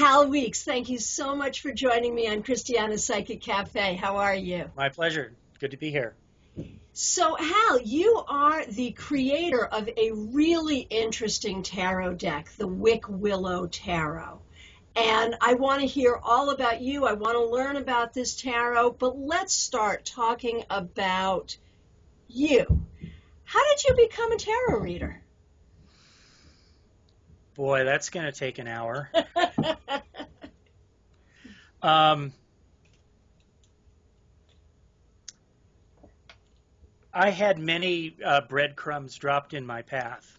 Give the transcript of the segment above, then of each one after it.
Hal Weeks, thank you so much for joining me on Christiana's Psychic Cafe. How are you? My pleasure. Good to be here. So, Hal, you are the creator of a really interesting tarot deck, the Wickwillow Tarot. And I want to hear all about you. I want to learn about this tarot, but let's start talking about you. How did you become a tarot reader? Boy, that's going to take an hour. I had many breadcrumbs dropped in my path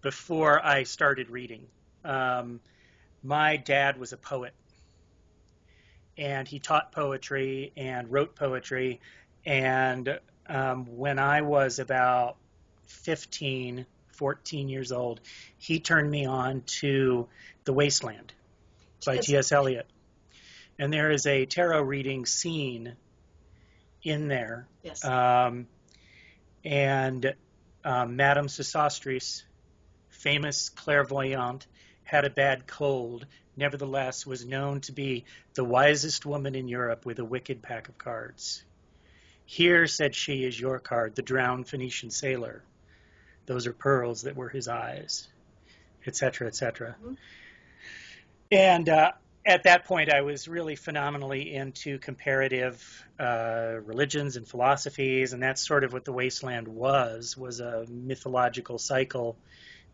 before I started reading. My dad was a poet, and he taught poetry and wrote poetry. And when I was about 14 years old, he turned me on to The Wasteland by T.S. Eliot. And there is a tarot reading scene in there. Yes. Madame Sosostris, famous clairvoyante, had a bad cold, nevertheless was known to be the wisest woman in Europe with a wicked pack of cards. Here, said she, is your card, the drowned Phoenician sailor. Those are pearls that were his eyes, etc., etc. Mm-hmm. And at that point, I was really phenomenally into comparative religions and philosophies, and that's sort of what The Wasteland was a mythological cycle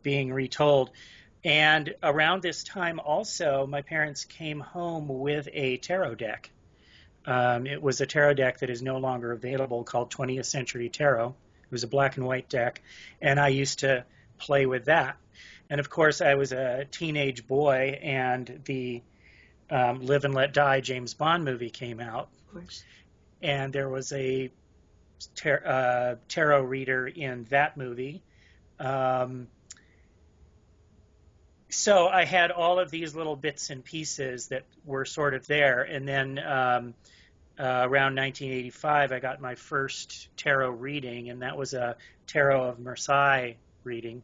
being retold. And around this time also, my parents came home with a tarot deck. It was a tarot deck that is no longer available called 20th Century Tarot. It was a black and white deck, and I used to play with that. And of course, I was a teenage boy, and the Live and Let Die James Bond movie came out. Of course. And there was a tarot reader in that movie. So I had all of these little bits and pieces that were sort of there. And then around 1985, I got my first tarot reading, and that was a Tarot of Marseille reading.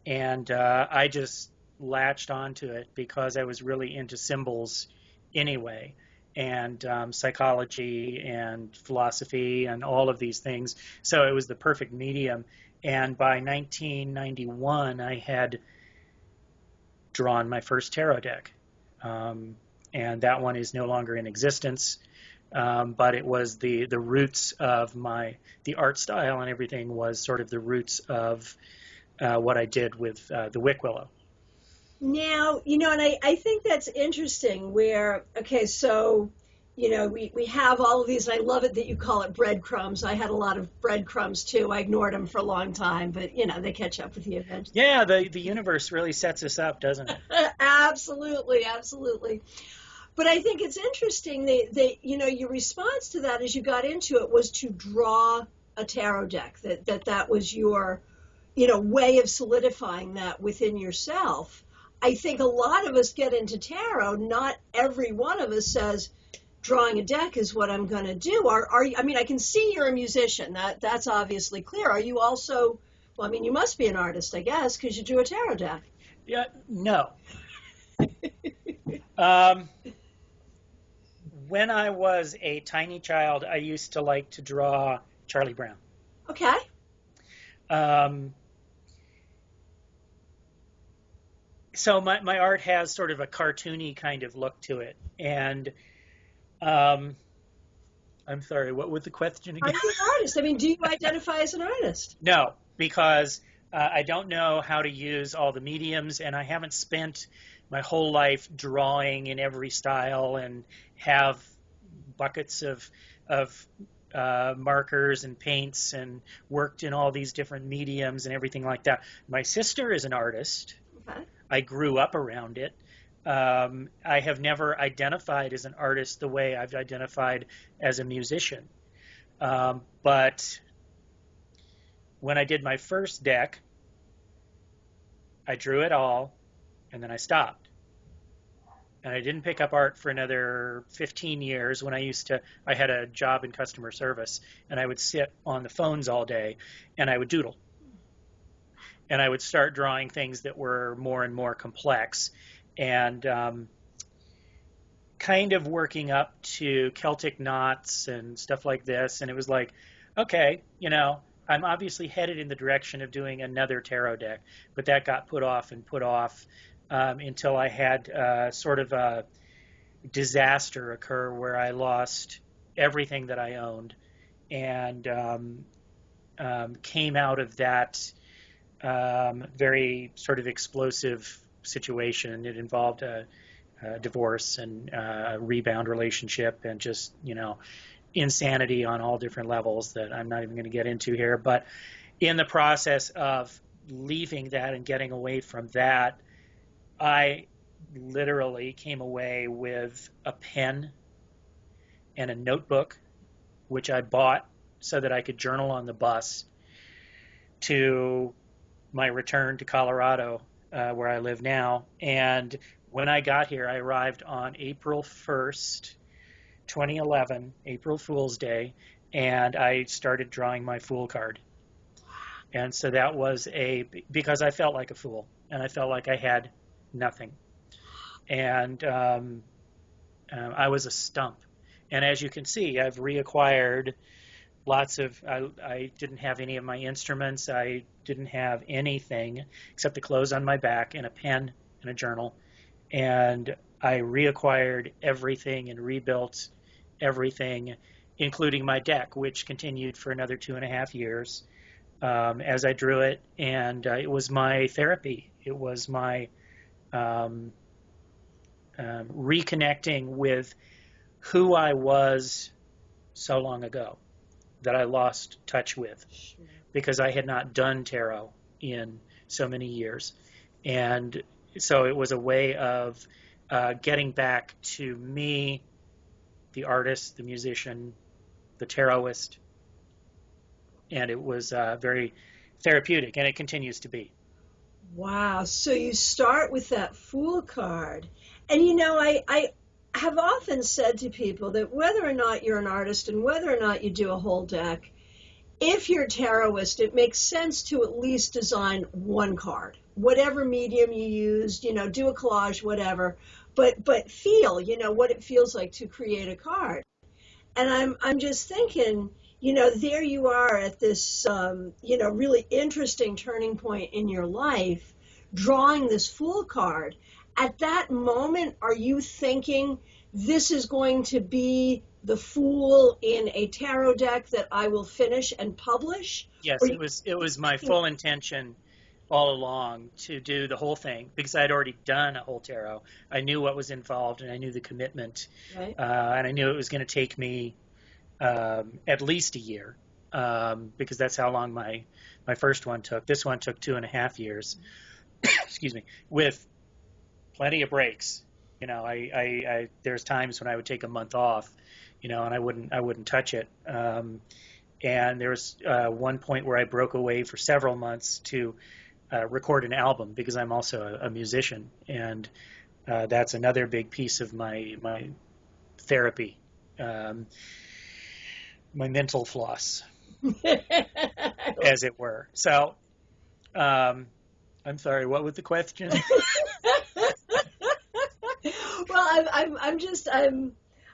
And I just latched onto it because I was really into symbols anyway, and psychology and philosophy and all of these things. So it was the perfect medium. And by 1991, I had drawn my first tarot deck. And that one is no longer in existence. But it was the roots of the art style and everything was sort of the roots of what I did with the Wickwillow. Now, and I think that's interesting where, okay, so, we have all of these, and I love it that you call it breadcrumbs. I had a lot of breadcrumbs too. I ignored them for a long time, but, they catch up with you eventually. Yeah, the universe really sets us up, doesn't it? Absolutely, absolutely. But I think it's interesting that, your response to that as you got into it was to draw a tarot deck, that was your, way of solidifying that within yourself. I think a lot of us get into tarot. Not every one of us says, drawing a deck is what I'm going to do. I can see you're a musician. That's obviously clear. Are you also, you must be an artist, I guess, because you drew a tarot deck. Yeah, no. When I was a tiny child, I used to like to draw Charlie Brown. Okay. So my art has sort of a cartoony kind of look to it. And I'm sorry, what was the question again? Are you an artist? Do you identify as an artist? No, because I don't know how to use all the mediums, and I haven't spent my whole life drawing in every style and have buckets of markers and paints and worked in all these different mediums and everything like that. My sister is an artist. Okay. I grew up around it. I have never identified as an artist the way I've identified as a musician. But when I did my first deck, I drew it all, and then I stopped. And I didn't pick up art for another 15 years when I had a job in customer service, and I would sit on the phones all day, and I would doodle. And I would start drawing things that were more and more complex. And kind of working up to Celtic knots and stuff like this. And it was like, okay, I'm obviously headed in the direction of doing another tarot deck, but that got put off and put off until I had sort of a disaster occur where I lost everything that I owned, and came out of that very sort of explosive situation. It involved a divorce and a rebound relationship, and just insanity on all different levels that I'm not even going to get into here. But in the process of leaving that and getting away from that, I literally came away with a pen and a notebook, which I bought so that I could journal on the bus to my return to Colorado, where I live now. And when I got here, I arrived on April 1st, 2011, April Fool's Day, and I started drawing my Fool card. And so that was because I felt like a fool, and I felt like I had nothing. And I was a stump. And as you can see, I've reacquired lots of, I didn't have any of my instruments. I didn't have anything except the clothes on my back and a pen and a journal. And I reacquired everything and rebuilt everything, including my deck, which continued for another 2.5 years as I drew it. And it was my therapy. It was my reconnecting with who I was so long ago that I lost touch with, because I had not done tarot in so many years. And so it was a way of getting back to me, the artist, the musician, the tarotist, and it was very therapeutic, and it continues to be. Wow. So you start with that Fool card. And I have often said to people that whether or not you're an artist and whether or not you do a whole deck, if you're a tarotist, it makes sense to at least design one card, whatever medium you use, do a collage, whatever, but feel, what it feels like to create a card. And I'm just thinking, there you are at this, really interesting turning point in your life, drawing this Fool card. At that moment, are you thinking this is going to be the Fool in a tarot deck that I will finish and publish? Yes, it was my full intention all along to do the whole thing, because I had already done a whole tarot. I knew what was involved, and I knew the commitment, Right. And I knew it was going to take me at least a year, because that's how long my first one took. This one took 2.5 years. Excuse me, with plenty of breaks. I there's times when I would take a month off, and I wouldn't touch it. And there was one point where I broke away for several months to record an album, because I'm also a musician, and that's another big piece of my therapy, my mental floss, as it were. So, I'm sorry, what was the question? Well, I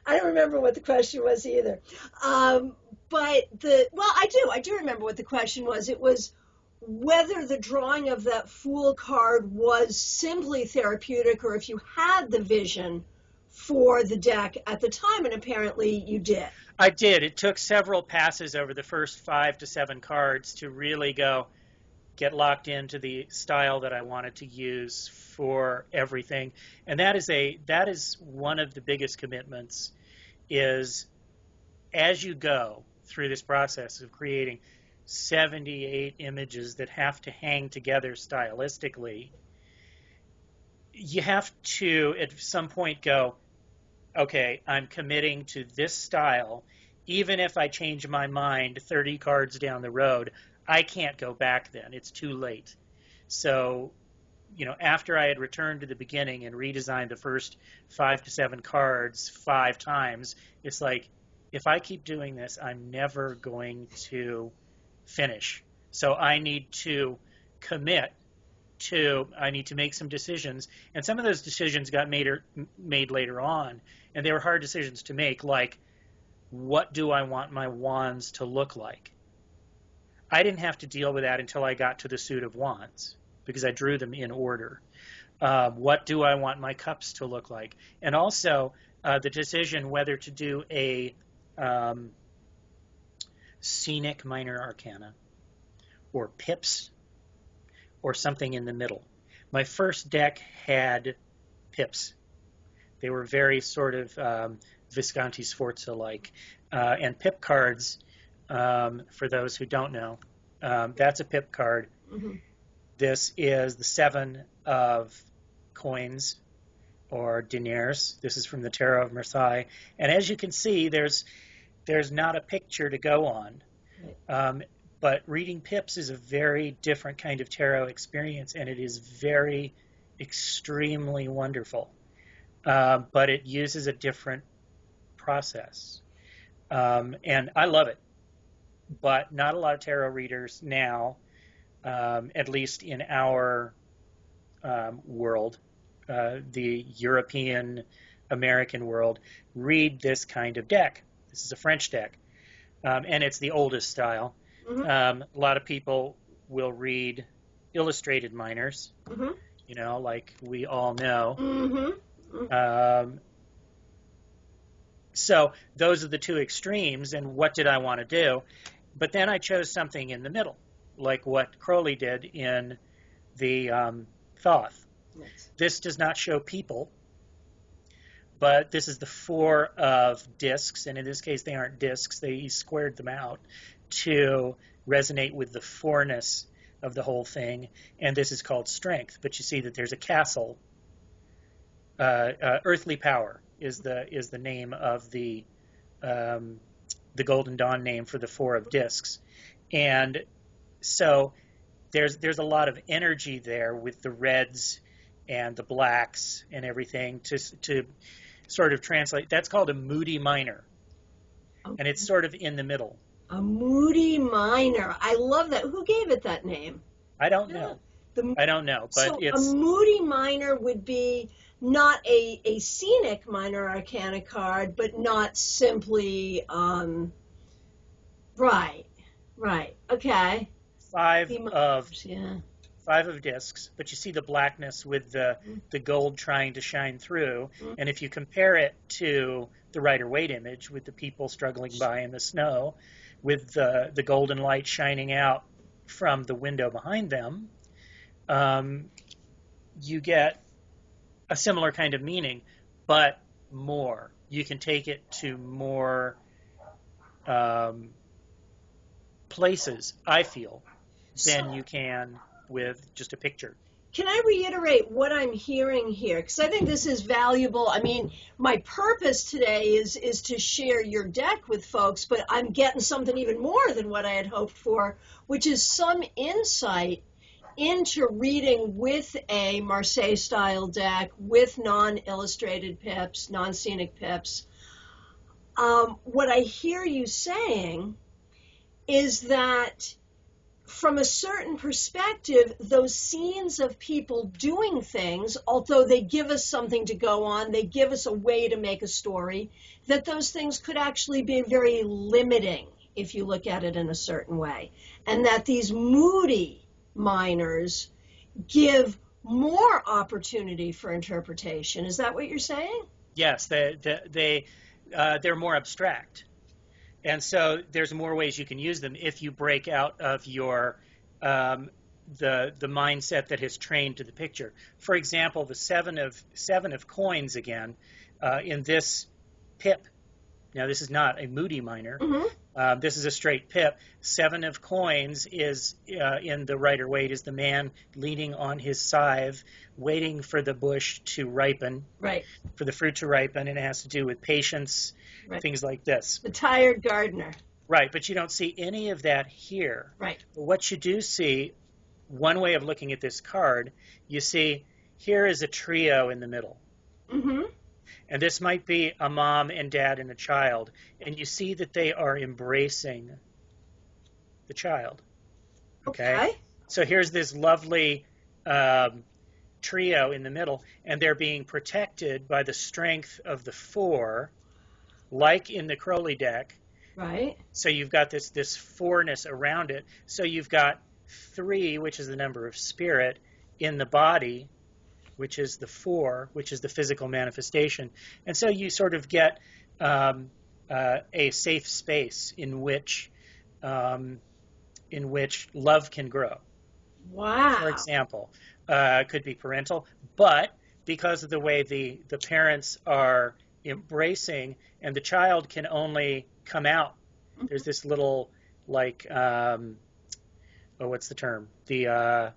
don't remember what the question was either. But I do remember what the question was. It was whether the drawing of that Fool card was simply therapeutic, or if you had the vision for the deck at the time, and apparently you did. I did. It took several passes over the first 5 to 7 cards to really get locked into the style that I wanted to use for everything. And that is one of the biggest commitments, is as you go through this process of creating 78 images that have to hang together stylistically, you have to at some point go, okay, I'm committing to this style. Even if I change my mind 30 cards down the road, I can't go back then. It's too late. So, after I had returned to the beginning and redesigned the first 5 to 7 cards 5 times, it's like, if I keep doing this, I'm never going to finish. So I need to commit I need to make some decisions, and some of those decisions got made later on, and they were hard decisions to make, like, what do I want my wands to look like? I didn't have to deal with that until I got to the suit of wands, because I drew them in order. What do I want my cups to look like? And also the decision whether to do a scenic minor arcana or pips or something in the middle. My first deck had pips. They were very sort of Visconti Sforza-like. And pip cards, for those who don't know, that's a pip card. Mm-hmm. This is the 7 of coins, or deniers. This is from the Tarot of Marseille. And as you can see, there's not a picture to go on. Right. But reading pips is a very different kind of tarot experience, and it is very, extremely wonderful. But it uses a different process. And I love it. But not a lot of tarot readers now, at least in our world, the European American world, read this kind of deck. This is a French deck, and it's the oldest style. Mm-hmm. A lot of people will read illustrated minors, mm-hmm. you know, like we all know. Mm-hmm. So those are the two extremes, and what did I want to do? But then I chose something in the middle, like what Crowley did in the Thoth. Yes. This does not show people, but this is the 4 of discs, and in this case they aren't discs, he squared them out to resonate with the 4-ness of the whole thing, and this is called strength. But you see that there's a castle. Earthly power is the name of the Golden Dawn name for the 4 of discs, and so there's a lot of energy there with the reds and the blacks and everything to sort of translate. That's called a moody minor, okay. And it's sort of in the middle. A moody minor. I love that. Who gave it that name? I don't know. I don't know, but so it's... a moody minor would be not a scenic minor arcana card, but not simply... Right. Okay. 5 of discs, but you see the blackness with the gold trying to shine through. Mm-hmm. And if you compare it to the Rider-Waite image with the people struggling by in the snow, with the golden light shining out from the window behind them, you get a similar kind of meaning, but more. You can take it to more places, I feel, than you can with just a picture. Can I reiterate what I'm hearing here? Because I think this is valuable. I mean, my purpose today is to share your deck with folks, but I'm getting something even more than what I had hoped for, which is some insight into reading with a Marseille-style deck, with non-illustrated pips, non-scenic pips. What I hear you saying is that from a certain perspective, those scenes of people doing things, although they give us something to go on, they give us a way to make a story, that those things could actually be very limiting if you look at it in a certain way. And that these moody minors give more opportunity for interpretation. Is that what you're saying? Yes, they're more abstract. And so there's more ways you can use them if you break out of your the mindset that has trained to the picture. For example, the 7 of coins again in this pip. Now this is not a moody minor. Mm-hmm. This is a straight pip. 7 of coins is in the Rider-Waite is the man leaning on his scythe, waiting for the bush to ripen, right? For the fruit to ripen, and it has to do with patience. Right. Things like this. The tired gardener. Right, but you don't see any of that here. Right. But what you do see, one way of looking at this card, you see here is a trio in the middle. Mm-hmm. And this might be a mom and dad and a child. And you see that they are embracing the child. Okay? So here's this lovely trio in the middle, and they're being protected by the strength of the 4, like in the Crowley deck. Right. So you've got this 4-ness around it. So you've got 3, which is the number of spirit, in the body, which is the 4, which is the physical manifestation. And so you sort of get a safe space in which love can grow. Wow. For example, could be parental, but because of the way the parents are embracing, and the child can only come out. There's this little, like, what's the term? The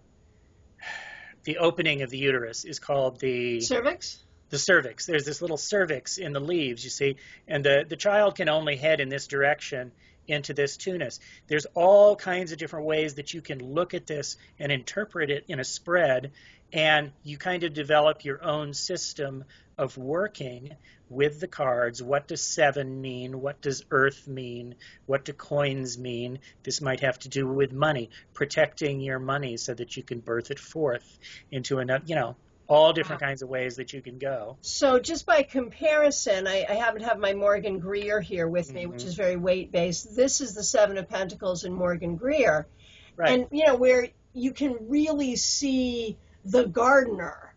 opening of the uterus is called the cervix. The cervix. There's this little cervix in the leaves, you see, and the child can only head in this direction into this 2-ness. There's all kinds of different ways that you can look at this and interpret it in a spread, and you kind of develop your own system of working with the cards. What does 7 mean? What does earth mean? What do coins mean? This might have to do with money, protecting your money so that you can birth it forth into another, all different kinds of ways that you can go. So just by comparison, I happen to have my Morgan Greer here with me, which is very weight-based. This is the 7 of Pentacles in Morgan Greer. Right. And, where you can really see the gardener,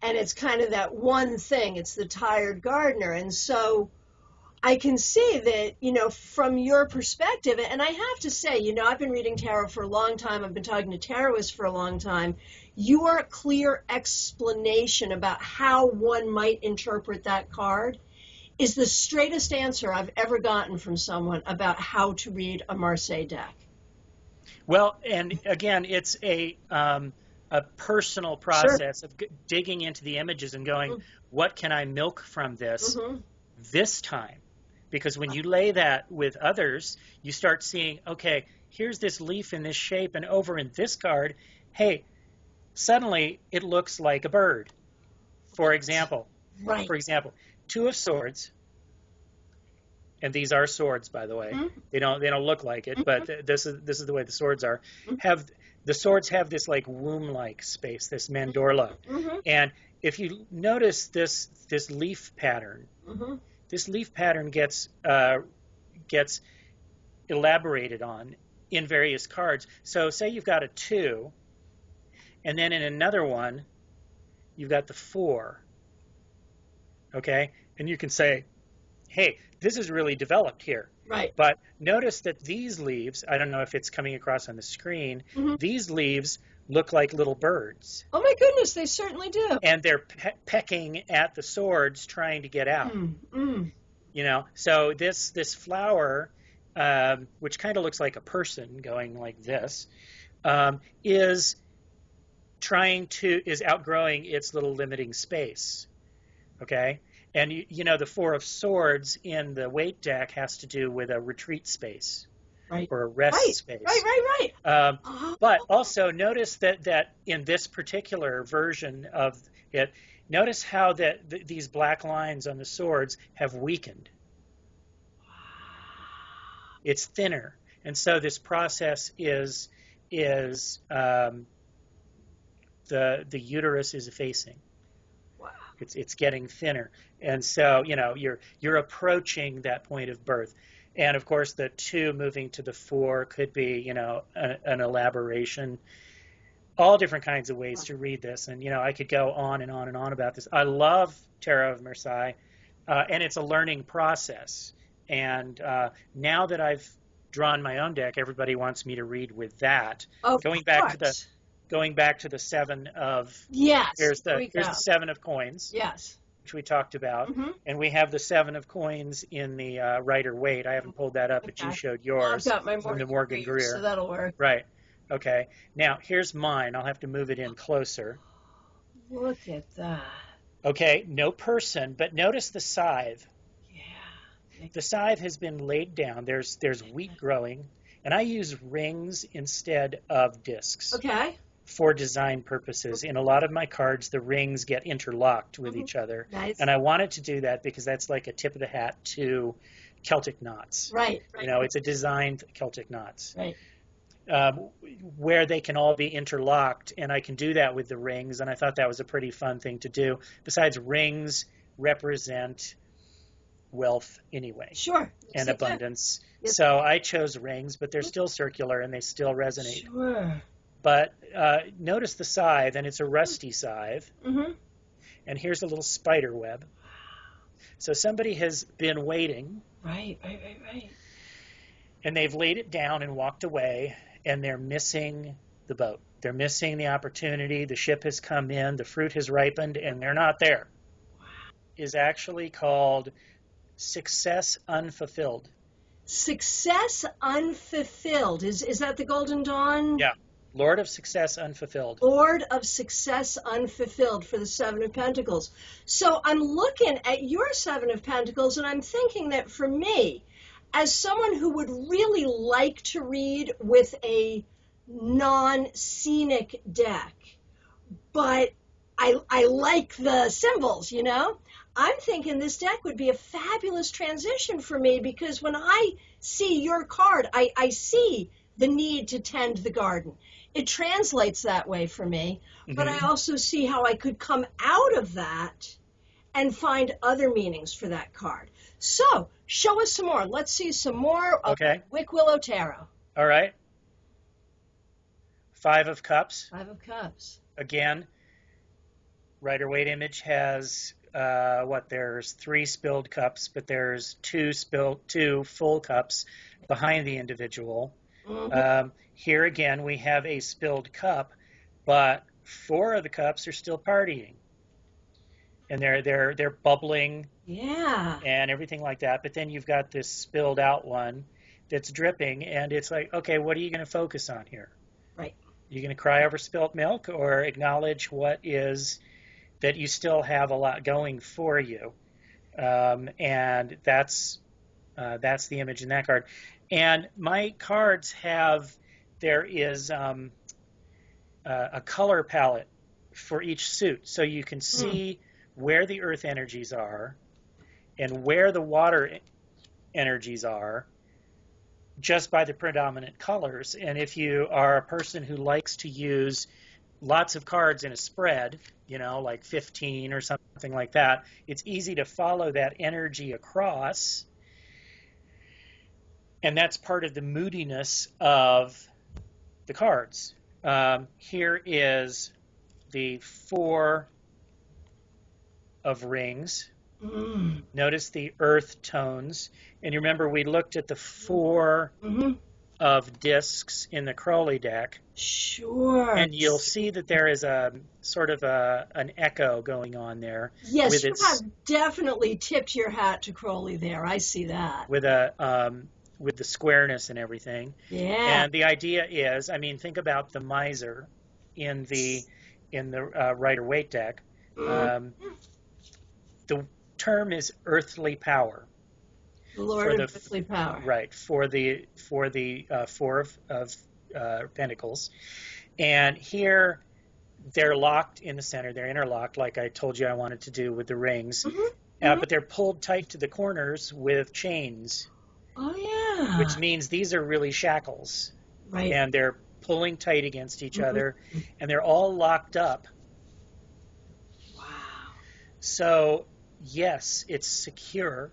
and it's kind of that one thing. It's the tired gardener. And so I can see that, from your perspective, and I have to say, I've been reading tarot for a long time. I've been talking to tarotists for a long time. Your clear explanation about how one might interpret that card is the straightest answer I've ever gotten from someone about how to read a Marseille deck. Well, and again, it's a personal process of digging into the images and going, what can I milk from this this time? Because when you lay that with others, you start seeing, okay, here's this leaf in this shape, and over in this card, hey, suddenly it looks like a bird. For example, Right. 2 of Swords, and these are swords, by the way. They don't look like it, but this is the way the swords are. The swords have this like womb-like space, this mandorla, and if you notice this leaf pattern, this leaf pattern gets elaborated on in various cards. So say you've got a 2, and then in another one, you've got the 4, okay? And you can say, hey, this is really developed here. Right. But notice that these leaves, I don't know if it's coming across on the screen, these leaves look like little birds. Oh, my goodness, they certainly do. And they're pecking at the swords trying to get out. So this flower, which kind of looks like a person going like this, is outgrowing its little limiting space, okay? And the 4 of Swords in the Waite deck has to do with a retreat space, or a rest space. Right. But also notice that in this particular version of it, notice how these black lines on the swords have weakened. It's thinner, and so this process is the uterus is effacing. Wow. It's getting thinner, and so you're approaching that point of birth. And of course, the 2 moving to the 4 could be an elaboration. All different kinds of ways to read this, and I could go on and on and on about this. I love Tarot of Marseille, and it's a learning process. And now that I've drawn my own deck, everybody wants me to read with that. Going back to the 7 of here's the 7 of Coins. Yes. Which we talked about, and we have the 7 of Coins in the Rider-Waite. I haven't pulled that up, but you showed yours. I've got my from the Morgan Greer, so that'll work. Right. Okay. Now here's mine. I'll have to move it in closer. Look at that. Okay. No person, but notice the scythe. Yeah. The scythe has been laid down. There's wheat growing, and I use rings instead of discs. Okay. For design purposes. In a lot of my cards, the rings get interlocked with each other. Nice. And I wanted to do that because that's like a tip of the hat to Celtic knots. Right. It's a designed Celtic knots. Right. where they can all be interlocked, and I can do that with the rings, and I thought that was a pretty fun thing to do. Besides, rings represent wealth anyway. Sure. And abundance. Yes. So I chose rings, but they're still circular and they still resonate. Sure. But notice the scythe, and it's a rusty scythe. Mm-hmm. And here's a little spider web. So somebody has been waiting. Right. And they've laid it down and walked away, and they're missing the boat. They're missing the opportunity. The ship has come in, the fruit has ripened, and they're not there. Wow. Is actually called success unfulfilled. Success unfulfilled. Is that the Golden Dawn? Yeah. Lord of Success Unfulfilled. Lord of Success Unfulfilled for the Seven of Pentacles. So I'm looking at your Seven of Pentacles, and I'm thinking that for me, as someone who would really like to read with a non-scenic deck, but I like the symbols, you know? I'm thinking this deck would be a fabulous transition for me, because when I see your card, I see the need to tend the garden. It translates that way for me, but I also see how I could come out of that and find other meanings for that card. So, show us some more. Let's see some more of Wickwillow Tarot. All right. Five of Cups. Five of Cups. Again, Rider-Waite image has, there's 3 spilled cups, but there's 2 full cups behind the individual. Mm-hmm. Here again, we have a spilled cup, but 4 of the cups are still partying. And they're bubbling, and everything like that. But then you've got this spilled out one that's dripping, and it's like, okay, what are you going to focus on here? Right. Are you going to cry over spilt milk, or acknowledge what is that you still have a lot going for you? And that's the image in that card. And my cards there is a color palette for each suit, so you can see where the earth energies are and where the water energies are just by the predominant colors. And if you are a person who likes to use lots of cards in a spread, like 15 or something like that, it's easy to follow that energy across. And that's part of the moodiness of the cards. Here is the 4 of rings. Notice the earth tones. And you remember we looked at the 4 of discs in the Crowley deck. Sure. And you'll see that there is a sort of an echo going on there. Yes, you have definitely tipped your hat to Crowley there. I see that. With the squareness and everything. Yeah. And the idea is, think about the miser in the Rider-Waite deck. The term is earthly power. The Lord of earthly power. Right, for the 4 of Pentacles. And here they're locked in the center. They're interlocked, like I told you I wanted to do with the rings. But they're pulled tight to the corners with chains. Oh, yeah. Which means these are really shackles. Right. And they're pulling tight against each other, and they're all locked up. Wow. So, yes, it's secure.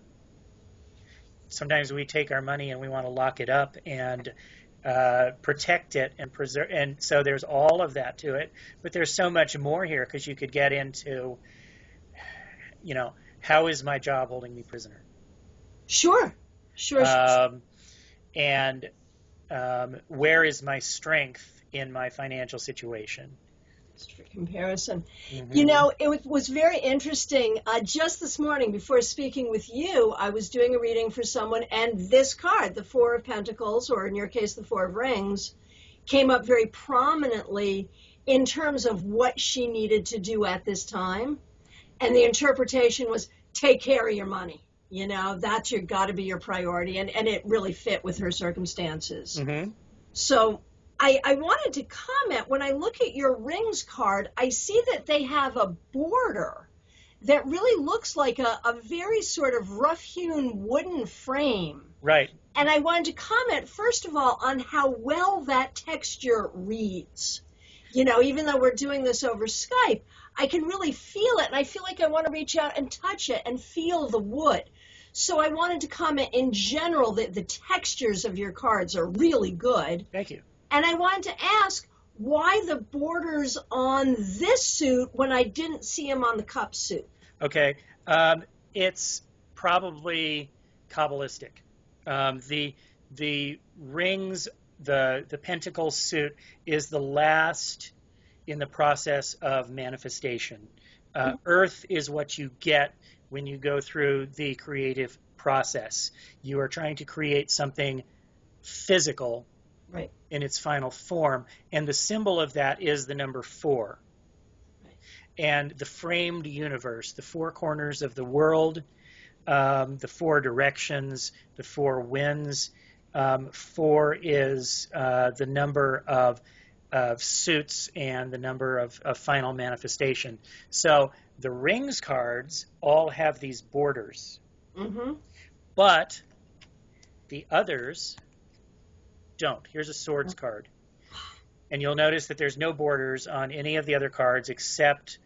Sometimes we take our money and we want to lock it up and protect it and preserve. And so there's all of that to it. But there's so much more here, because you could get into, how is my job holding me prisoner? Sure. And where is my strength in my financial situation? Just for comparison. It was very interesting. Just this morning, before speaking with you, I was doing a reading for someone, and this card, the 4 of Pentacles, or in your case, the 4 of Rings, came up very prominently in terms of what she needed to do at this time. And the interpretation was, take care of your money. That's got to be your priority. And it really fit with her circumstances. So I wanted to comment, when I look at your rings card, I see that they have a border that really looks like a very sort of rough-hewn wooden frame Right. And I wanted to comment, first of all, on how well that texture reads. You know, even though we're doing this over Skype, I can really feel it, and I feel like I want to reach out and touch it and feel the wood. So I wanted to comment in general that the textures of your cards are really good. Thank you. And I wanted to ask why the borders on this suit when I didn't see them on the cup suit. Okay. It's probably Kabbalistic. The rings, the pentacle suit is the last in the process of manifestation. Earth is what you get when you go through the creative process. You are trying to create something physical, right, in its final form, and the symbol of that is the number 4. Right. And the framed universe, the 4 corners of the world, the 4 directions, the 4 winds. 4 is the number of suits and the number of final manifestation. So the rings cards all have these borders, but the others don't. Here's a swords card, and you'll notice that there's no borders on any of the other cards except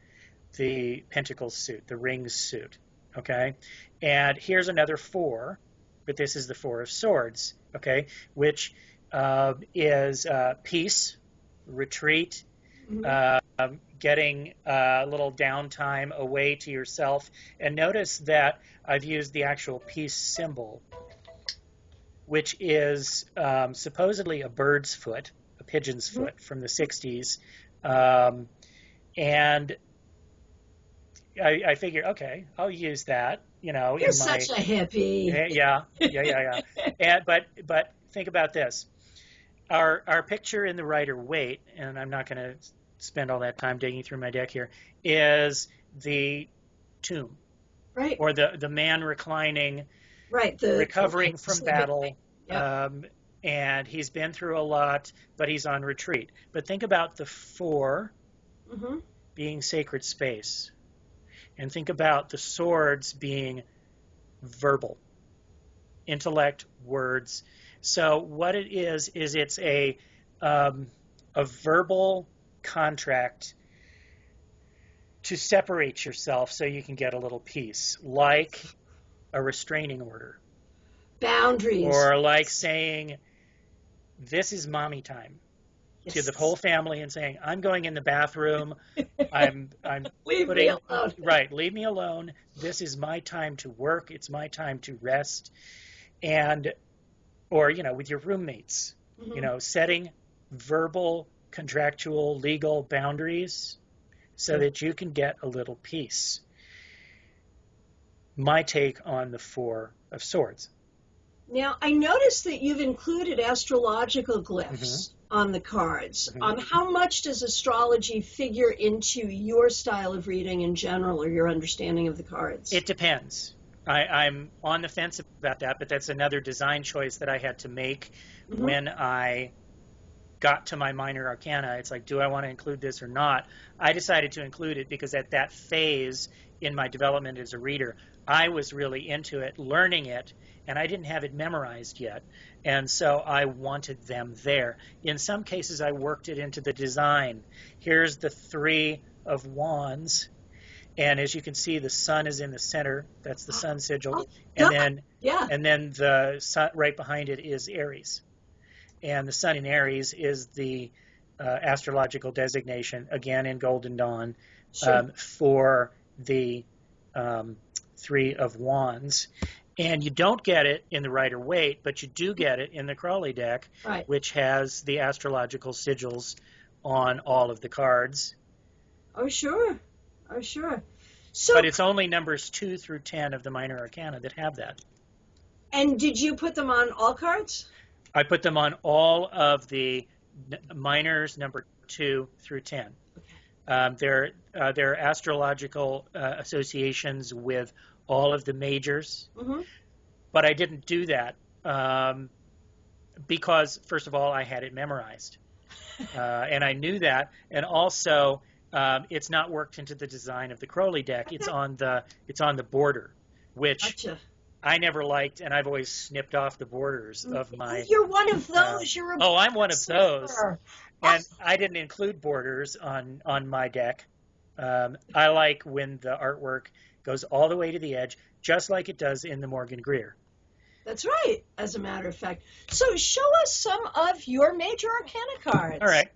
the pentacles suit, the rings suit. Okay, and here's another 4, but this is the 4 of swords. Okay, which is peace, retreat, getting a little downtime away to yourself. And notice that I've used the actual peace symbol, which is supposedly a bird's foot, a pigeon's foot from the 60s. And I figured, okay, I'll use that, you know. You're such a hippie. Yeah. And, but think about this. Our picture in the Rider-Waite, and I'm not going to spend all that time digging through my deck here, is the tomb. Right. Or the man reclining, right, recovering from battle. Yep. And he's been through a lot, but he's on retreat. But think about the 4 being sacred space. And think about the swords being verbal, intellect, words. So what it is it's a verbal contract to separate yourself so you can get a little peace, like a restraining order. Boundaries. Or like saying, this is mommy time. Yes. To the whole family, and saying, I'm going in the bathroom. I'm leave me alone. Right, leave me alone. This is my time to work. It's my time to rest. And, or, you know, with your roommates, you know, setting verbal, contractual, legal boundaries so that you can get a little peace. My take on the 4 of swords. Now, I noticed that you've included astrological glyphs on the cards. How much does astrology figure into your style of reading in general, or your understanding of the cards? It depends. I'm on the fence about that, but that's another design choice that I had to make when I got to my minor arcana. It's like, do I want to include this or not? I decided to include it because at that phase in my development as a reader, I was really into it, learning it, and I didn't have it memorized yet. And so I wanted them there. In some cases, I worked it into the design. Here's the 3 of Wands. And as you can see, the sun is in the center. That's the sun sigil. And then the sun right behind it is Aries. And the sun in Aries is the astrological designation, again in Golden Dawn, for the 3 of Wands. And you don't get it in the Rider-Waite, but you do get it in the Crawley deck, which has the astrological sigils on all of the cards. Oh, sure. So, but it's only numbers 2 through 10 of the minor arcana that have that. And did you put them on all cards? I put them on all of the minors, number 2 through 10. They're astrological associations with all of the majors, but I didn't do that because, first of all, I had it memorized, and I knew that, and also it's not worked into the design of the Crowley deck. It's on the border, which I never liked, and I've always snipped off the borders of my. You're one of those. You're a oh, I'm one of those, snipper. and I didn't include borders on my deck. I like when the artwork goes all the way to the edge, just like it does in the Morgan Greer. That's right, as a matter of fact. So show us some of your major arcana cards. All right.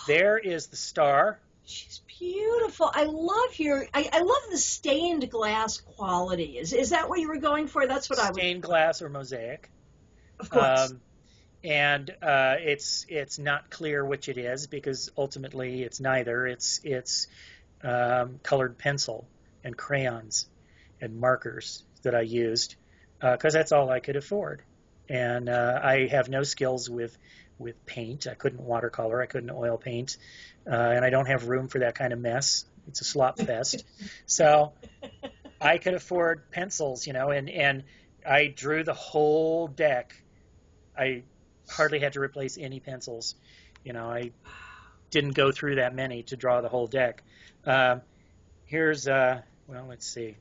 There is the Star. She's beautiful. I love the stained glass quality. Is that what you were going for? That's what I would. Stained glass or mosaic. Of course. And it's not clear which it is, because ultimately it's neither. It's colored pencil and crayons and markers that I used, because that's all I could afford. And I have no skills with paint. I couldn't watercolor. I couldn't oil paint. And I don't have room for that kind of mess. It's a slop fest. So I could afford pencils, and I drew the whole deck. I hardly had to replace any pencils. I didn't go through that many to draw the whole deck. Here's, let's see.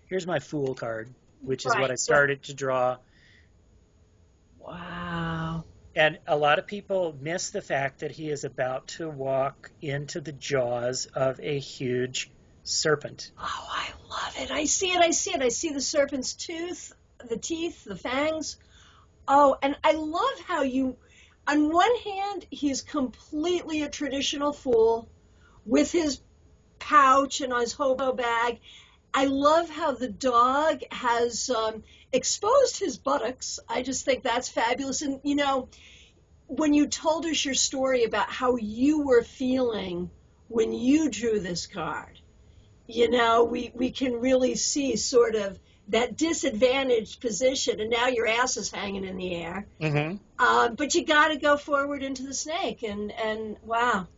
Here's my Fool card, which is what I started to draw. Wow. And a lot of people miss the fact that he is about to walk into the jaws of a huge serpent. Oh, I love it. I see it. I see the serpent's tooth, the teeth, the fangs. Oh, and I love how you, on one hand, he's completely a traditional fool with his pouch and his hobo bag. I love how the dog has exposed his buttocks. I just think that's fabulous. And, when you told us your story about how you were feeling when you drew this card, we can really see sort of that disadvantaged position, and now your ass is hanging in the air. Mm-hmm. But you got to go forward into the snake, and wow,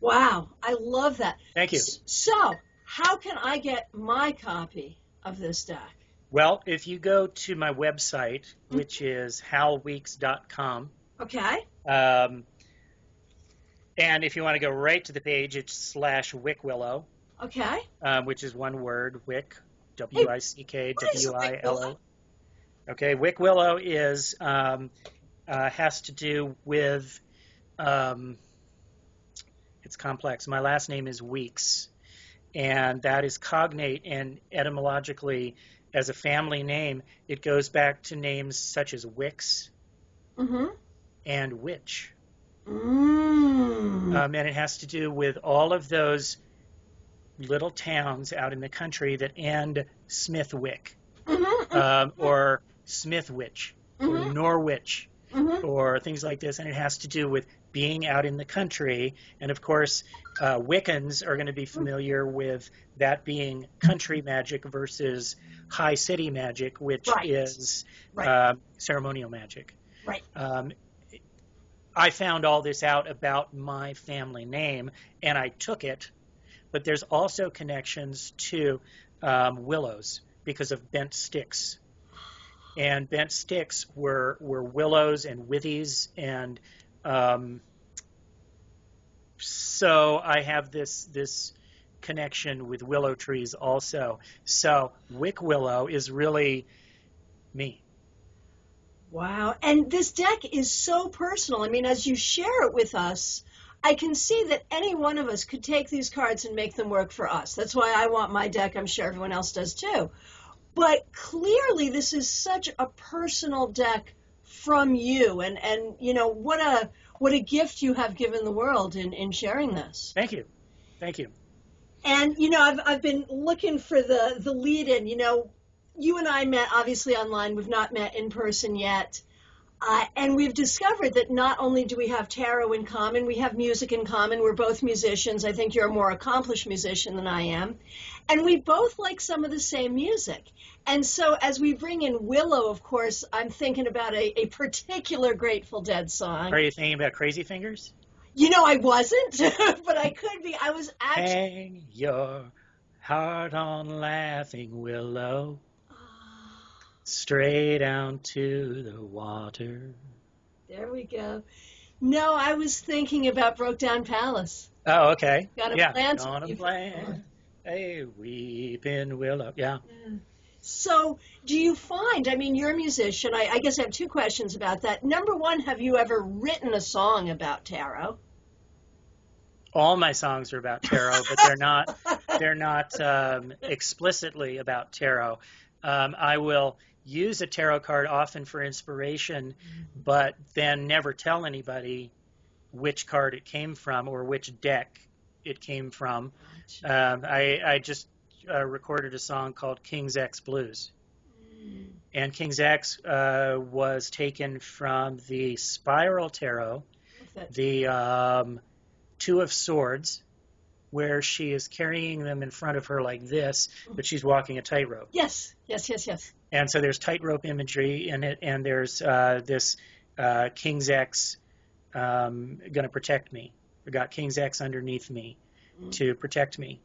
I love that. Thank you. So, how can I get my copy of this deck? Well, if you go to my website, which is halweeks.com. Okay. And if you want to go right to the page, it's /Wickwillow. Okay. Which is one word, Wick, W-I-C-K, W-I-L-O. Okay, Wickwillow is has to do with it's complex. My last name is Weeks, and that is cognate, and etymologically, as a family name, it goes back to names such as Wicks and Witch. And it has to do with all of those little towns out in the country that end Smith-Wick, or Smith-Witch, or Norwich, or things like this. And it has to do with being out in the country. And of course, Wiccans are going to be familiar with that being country magic versus high city magic, which is ceremonial magic. Right. I found all this out about my family name, and I took it, but there's also connections to willows because of bent sticks. And bent sticks were willows and withies, and so I have this connection with willow trees also. So Wickwillow is really me. Wow. And this deck is so personal. I mean, as you share it with us, I can see that any one of us could take these cards and make them work for us. That's why I want my deck. I'm sure everyone else does too. But clearly this is such a personal deck from you. And what a gift you have given the world in sharing this. Thank you. Thank you. And, I've been looking for the lead-in. You and I met obviously online. We've not met in person yet. And we've discovered that not only do we have tarot in common, we have music in common. We're both musicians. I think you're a more accomplished musician than I am. And we both like some of the same music. And so as we bring in Willow, of course, I'm thinking about a particular Grateful Dead song. Are you thinking about Crazy Fingers? I wasn't, but I could be. I was actually... Hang your heart on Laughing Willow, straight down to the water. There we go. No, I was thinking about Broke Down Palace. Oh, okay. Got a yeah. plan. On a plan. A weeping willow. Yeah. So, do you find, I mean, you're a musician. I guess I have two questions about that. Number one, have you ever written a song about tarot? All my songs are about tarot, but they're not explicitly about tarot. I will use a tarot card often for inspiration, but then never tell anybody which card it came from or which deck it came from. I just recorded a song called King's X Blues. And King's X was taken from the Spiral Tarot, the Two of Swords, where she is carrying them in front of her like this, but she's walking a tightrope. Yes. And so there's tightrope imagery in it, and there's this King's X going to protect me. I got King's X underneath me to protect me.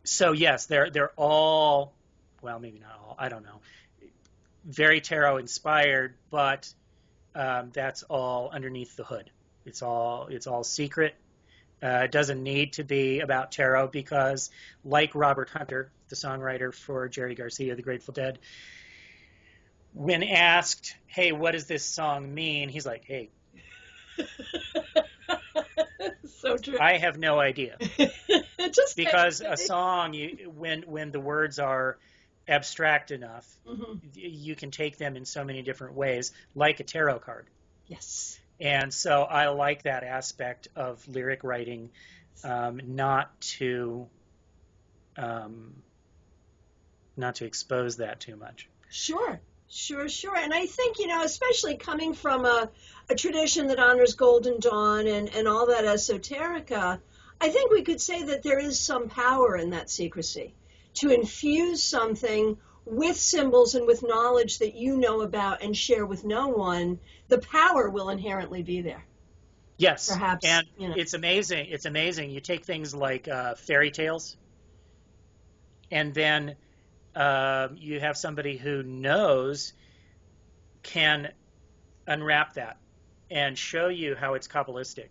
So yes, they're all, well, maybe not all, I don't know, very tarot inspired, but that's all underneath the hood. It's all secret. It doesn't need to be about tarot because, like Robert Hunter, the songwriter for Jerry Garcia, the Grateful Dead, when asked, hey, what does this song mean? He's like, hey, so true. I have no idea. Just because a song, when the words are abstract enough, you can take them in so many different ways, like a tarot card. Yes. And so I like that aspect of lyric writing, not to expose that too much. Sure. And I think, especially coming from a tradition that honors Golden Dawn and all that esoterica, I think we could say that there is some power in that secrecy. To infuse something with symbols and with knowledge that you know about and share with no one, the power will inherently be there. Yes, perhaps, and it's amazing. It's amazing. You take things like fairy tales, and then you have somebody who knows can unwrap that and show you how it's Kabbalistic,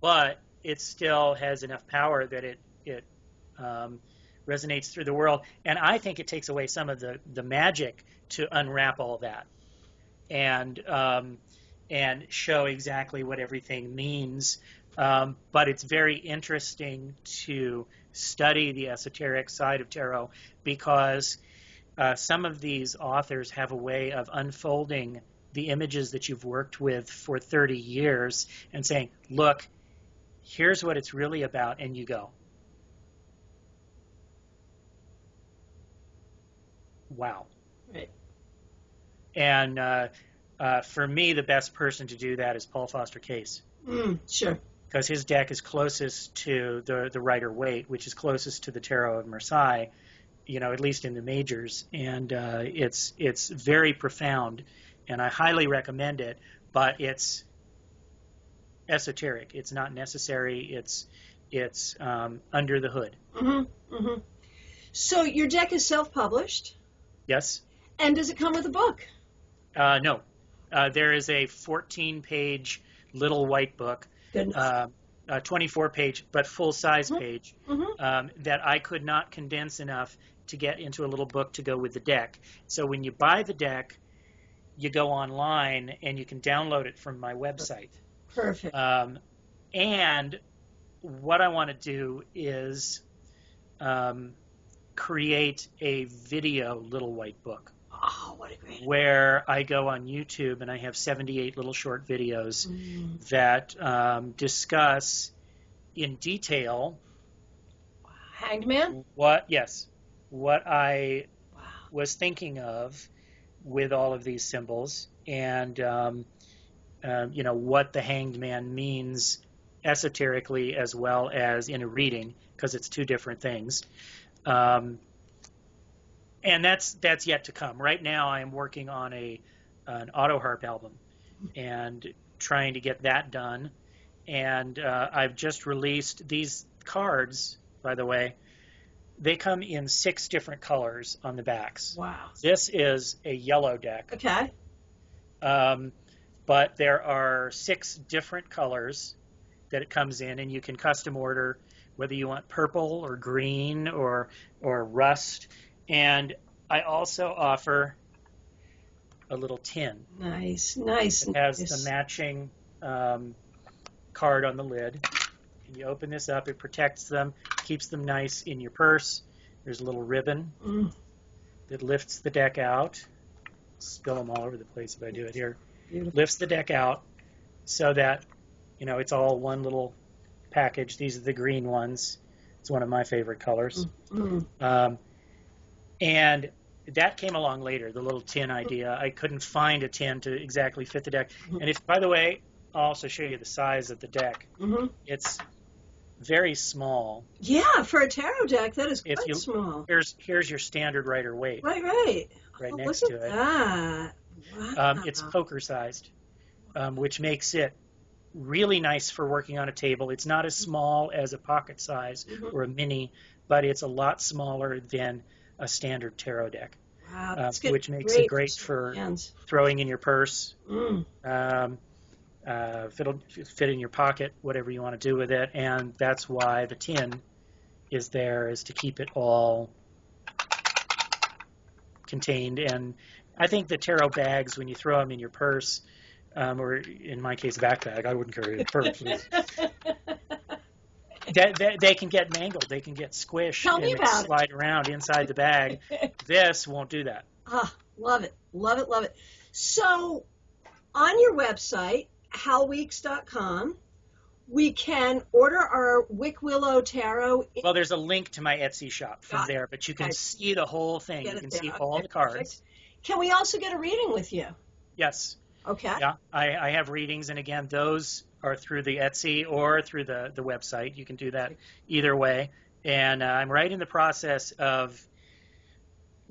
but it still has enough power that it resonates through the world. And I think it takes away some of the magic to unwrap all that and show exactly what everything means. But it's very interesting to study the esoteric side of tarot because some of these authors have a way of unfolding the images that you've worked with for 30 years and saying, look, here's what it's really about, and you go, wow. Right. And for me, the best person to do that is Paul Foster Case. Sure. Because his deck is closest to the Rider-Waite, which is closest to the Tarot of Marseille, at least in the majors. And it's very profound, and I highly recommend it, but it's esoteric. It's not necessary. It's under the hood. So your deck is self-published? Yes. And does it come with a book? No. There is a 14-page little white book, 24-page, but full-size page, that I could not condense enough to get into a little book to go with the deck. So when you buy the deck, you go online and you can download it from my website. Perfect. And what I want to do is create a video little white book. Oh, what a great idea. Where I go on YouTube and I have 78 little short videos that discuss in detail Hanged Man? what I was thinking of with all of these symbols and what the Hanged Man means esoterically as well as in a reading, because it's two different things. And that's yet to come. Right now, I am working on an auto harp album and trying to get that done. And I've just released these cards, by the way. They come in 6 different colors on the backs. Wow. This is a yellow deck. Okay. But there are 6 different colors that it comes in, and you can custom order whether you want purple or green or rust. And I also offer a little tin. Nice. It has the matching card on the lid. And you open this up, it protects them, keeps them nice in your purse. There's a little ribbon that lifts the deck out. Spill them all over the place if I do it here. Beautiful. Lifts the deck out so that, it's all one little package. These are the green ones. It's one of my favorite colors. And that came along later, the little tin idea. I couldn't find a tin to exactly fit the deck. And by the way, I'll also show you the size of the deck. It's very small. Yeah, for a tarot deck, that is quite small. Here's your standard Rider-Waite. Right. Next to it. That. Wow. It's poker sized, which makes it really nice for working on a table. It's not as small as a pocket size or a mini, but it's a lot smaller than a standard tarot deck. Wow, which makes it great for throwing in your purse, fit in your pocket, whatever you want to do with it. And that's why the tin is there, is to keep it all contained. And I think the tarot bags, when you throw them in your purse, or in my case, backpack, I wouldn't carry a purse. They can get mangled. They can get squished and slide around inside the bag. This won't do that. Love it. So on your website, halweeks.com, we can order our Wickwillow Tarot. Well, there's a link to my Etsy shop from there, but you can see the whole thing. You can see all the cards. Perfect. Can we also get a reading with you? Yes. Okay. Yeah, I have readings, and again, those are through the Etsy or through the website. You can do that either way. And I'm right in the process of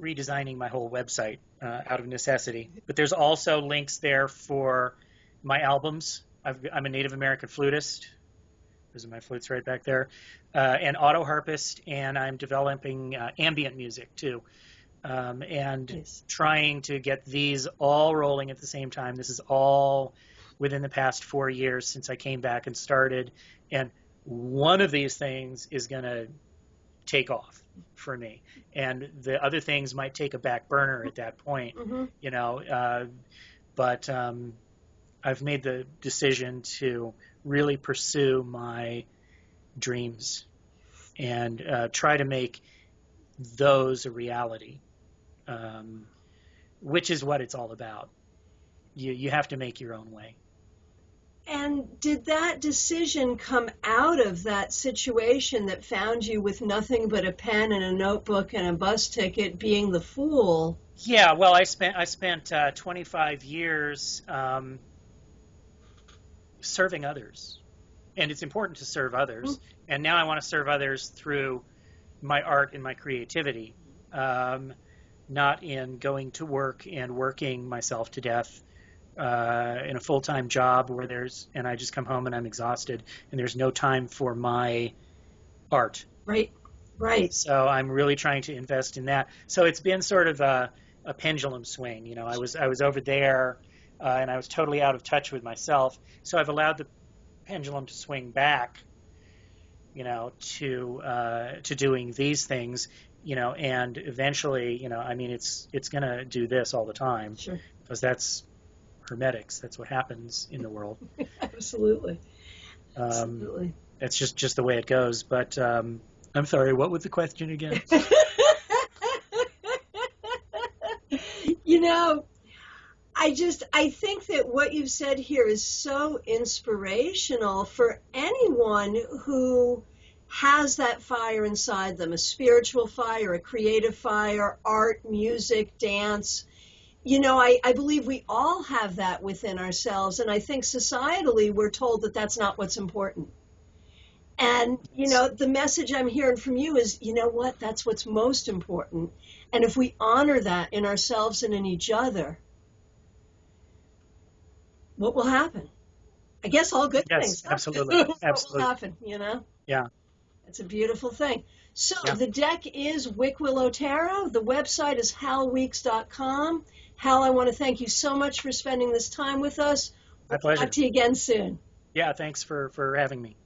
redesigning my whole website out of necessity. But there's also links there for my albums. I'm a Native American flutist. Those are my flutes right back there. And auto harpist, and I'm developing ambient music too. And trying to get these all rolling at the same time. This is all within the past 4 years since I came back and started. And one of these things is going to take off for me. And the other things might take a back burner at that point, but I've made the decision to really pursue my dreams and try to make those a reality, which is what it's all about. You have to make your own way. And did that decision come out of that situation that found you with nothing but a pen and a notebook and a bus ticket, being the fool? Yeah, well, I spent 25 years serving others, and it's important to serve others. And now I want to serve others through my art and my creativity, not in going to work and working myself to death in a full-time job and I just come home and I'm exhausted and there's no time for my art. Right. So I'm really trying to invest in that. So it's been sort of a pendulum swing. I was over there and I was totally out of touch with myself. So I've allowed the pendulum to swing back, to doing these things, and eventually, it's going to do this all the time. Sure. Because that's hermetics. That's what happens in the world. Absolutely. That's just the way it goes. But I'm sorry, what was the question again? I think that what you've said here is so inspirational for anyone who has that fire inside them, a spiritual fire, a creative fire, art, music, dance. I believe we all have that within ourselves, and I think societally we're told that that's not what's important. And, the message I'm hearing from you is, what? That's what's most important. And if we honor that in ourselves and in each other, what will happen? I guess all good things. Yes, absolutely. What will happen, Yeah. It's a beautiful thing. So The deck is Wickwillow Tarot. The website is halweeks.com. Hal, I want to thank you so much for spending this time with us. My pleasure. Talk to you again soon. Yeah, thanks for having me.